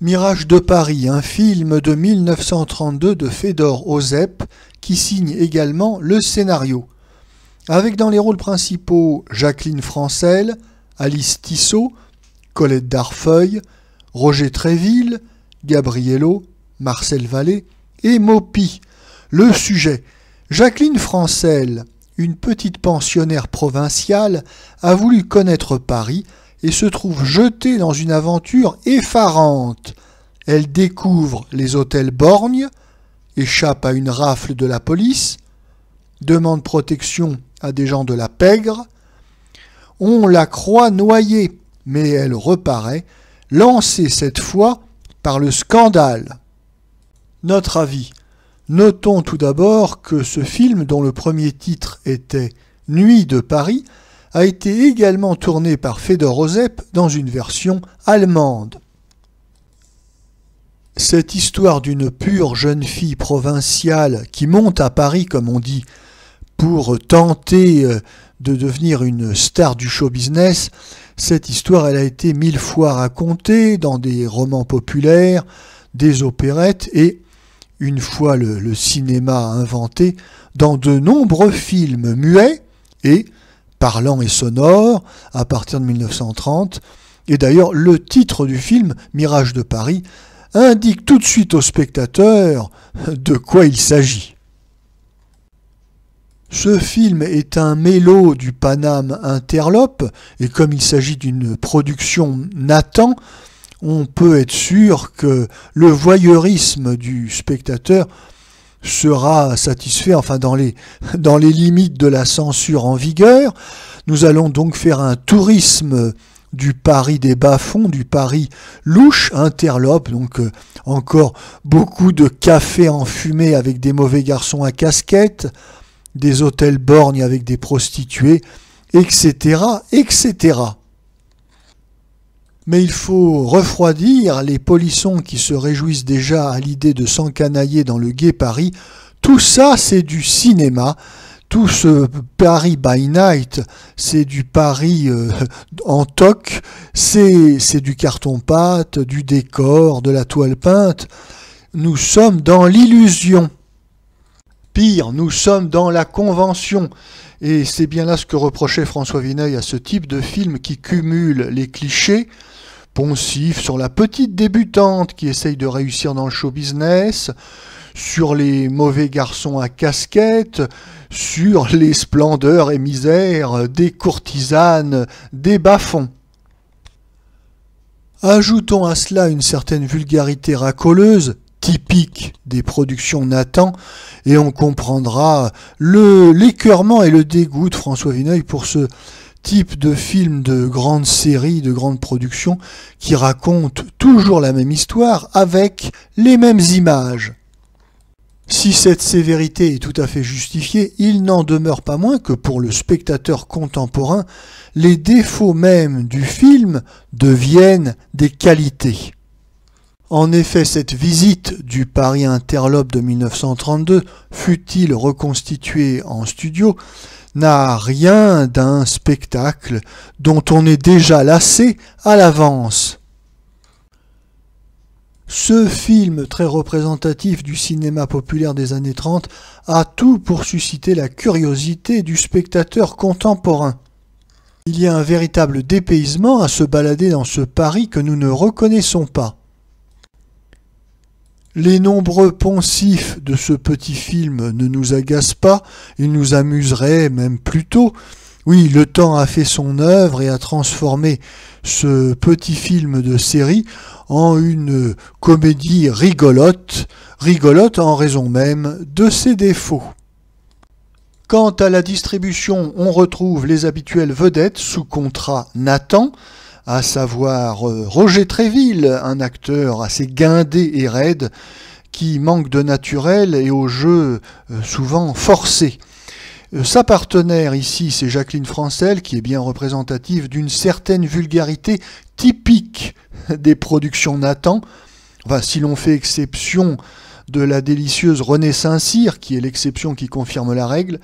Mirage de Paris, un film de 1932 de Fédor Ozep qui signe également le scénario. Avec dans les rôles principaux Jacqueline Francel, Alice Tissot, Colette Darfeuille, Roger Tréville, Gabriello, Marcel Vallée et Maupi. Le sujet: Jacqueline Francel, une petite pensionnaire provinciale, a voulu connaître Paris et se trouve jetée dans une aventure effarante. Elle découvre les hôtels borgnes, échappe à une rafle de la police, demande protection à des gens de la pègre. On la croit noyée, mais elle reparaît, lancée cette fois par le scandale. Notre avis. Notons tout d'abord que ce film, dont le premier titre était « Nuit de Paris », a été également tourné par Fédor Ozep dans une version allemande. Cette histoire d'une pure jeune fille provinciale qui monte à Paris, comme on dit, pour tenter de devenir une star du show business, cette histoire elle a été 1000 fois racontée dans des romans populaires, des opérettes et, une fois le cinéma inventé, dans de nombreux films muets et parlants et sonores à partir de 1930. Et d'ailleurs, le titre du film, Mirage de Paris, indique tout de suite au spectateur de quoi il s'agit. Ce film est un mélo du Paname Interlope, et comme il s'agit d'une production Nathan, on peut être sûr que le voyeurisme du spectateur sera satisfait, enfin dans les limites de la censure en vigueur. Nous allons donc faire un tourisme du Paris des bas-fonds, du Paris louche, Interlope, donc encore beaucoup de cafés enfumés avec des mauvais garçons à casquette, des hôtels borgnes avec des prostituées, etc., etc. Mais il faut refroidir les polissons qui se réjouissent déjà à l'idée de s'encanailler dans le gai Paris. Tout ça, c'est du cinéma. Tout ce Paris by night, c'est du Paris en toc, c'est du carton-pâte, du décor, de la toile peinte. Nous sommes dans l'illusion. Pire, nous sommes dans la convention. Et c'est bien là ce que reprochait François Vineuil à ce type de film qui cumule les clichés, poncifs sur la petite débutante qui essaye de réussir dans le show business, sur les mauvais garçons à casquette, sur les splendeurs et misères des courtisanes des bas-fonds. Ajoutons à cela une certaine vulgarité racoleuse, typique des productions Nathan, et on comprendra l'écœurement et le dégoût de François Vineuil pour ce type de film de grande série, de grande production, qui raconte toujours la même histoire avec les mêmes images. Si cette sévérité est tout à fait justifiée, il n'en demeure pas moins que pour le spectateur contemporain, les défauts mêmes du film deviennent des qualités. En effet, cette visite du Paris Interlope de 1932, fût-il reconstitué en studio, n'a rien d'un spectacle dont on est déjà lassé à l'avance. Ce film très représentatif du cinéma populaire des années 30 a tout pour susciter la curiosité du spectateur contemporain. Il y a un véritable dépaysement à se balader dans ce Paris que nous ne reconnaissons pas. Les nombreux poncifs de ce petit film ne nous agacent pas, ils nous amuseraient même plutôt. Oui, le temps a fait son œuvre et a transformé ce petit film de série en une comédie rigolote en raison même de ses défauts. Quant à la distribution, on retrouve les habituelles vedettes sous contrat Nathan, à savoir Roger Tréville, un acteur assez guindé et raide, qui manque de naturel et au jeu souvent forcé. Sa partenaire ici, c'est Jacqueline Francel, qui est bien représentative d'une certaine vulgarité typique des productions Nathan. Enfin, si l'on fait exception de la délicieuse Renée Saint-Cyr, qui est l'exception qui confirme la règle.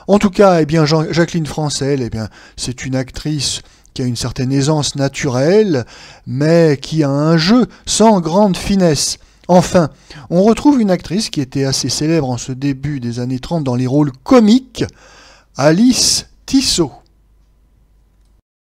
En tout cas, Jacqueline Francel, c'est une actrice qui a une certaine aisance naturelle, mais qui a un jeu sans grande finesse. Enfin, on retrouve une actrice qui était assez célèbre en ce début des années 30 dans les rôles comiques, Alice Tissot.